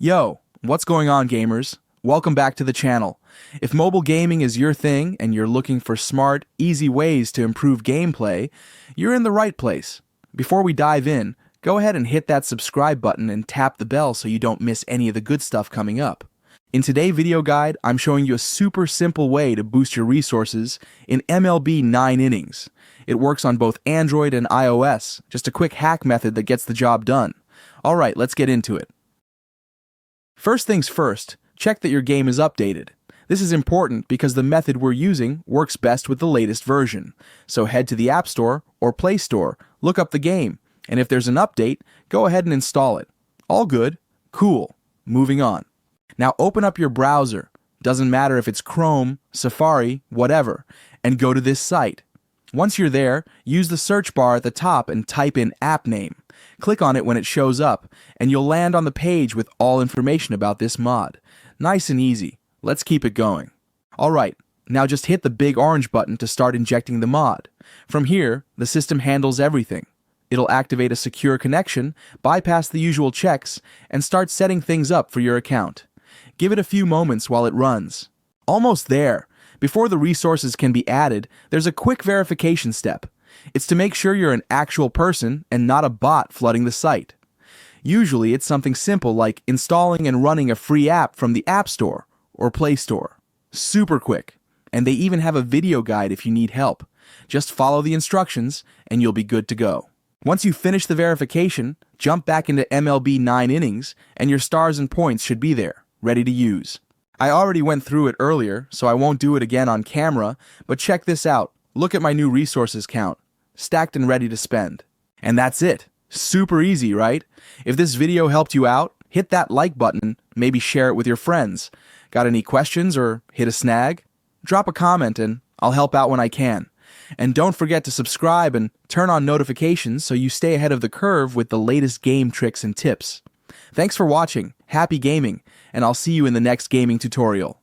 Yo, what's going on, gamers? Welcome back to the channel. If mobile gaming is your thing and you're looking for smart, easy ways to improve gameplay, you're in the right place. Before we dive in, go ahead and hit that subscribe button and tap the bell so you don't miss any of the good stuff coming up. In today's video guide, I'm showing you a super simple way to boost your resources in MLB 9 innings. It works on both Android and iOS, just a quick hack method that gets the job done. Alright, let's get into it. First things first, check that your game is updated. This is important because the method we're using works best with the latest version. So head to the App Store or Play Store, look up the game, and if there's an update, go ahead and install it. All good. Cool. Moving on. Now open up your browser, doesn't matter if it's Chrome, Safari, whatever, and go to this site. Once you're there, use the search bar at the top and type in app name. Click on it when it shows up, and you'll land on the page with all information about this mod. Nice and easy. Let's keep it going. Alright, now just hit the big orange button to start injecting the mod. From here, the system handles everything. It'll activate a secure connection, bypass the usual checks, and start setting things up for your account. Give it a few moments while it runs. Almost there. Before the resources can be added, there's a quick verification step. It's to make sure you're an actual person and not a bot flooding the site. Usually it's something simple like installing and running a free app from the App Store or Play Store. Super quick. And they even have a video guide if you need help. Just follow the instructions and you'll be good to go. Once you finish the verification, jump back into MLB 9 innings and your stars and points should be there, ready to use. I already went through it earlier, so I won't do it again on camera, but check this out. Look at my new resources count. Stacked and ready to spend. And that's it. Super easy, right? If this video helped you out, hit that like button, maybe share it with your friends. Got any questions or hit a snag? Drop a comment and I'll help out when I can. And don't forget to subscribe and turn on notifications so you stay ahead of the curve with the latest game tricks and tips. Thanks for watching, happy gaming, and I'll see you in the next gaming tutorial.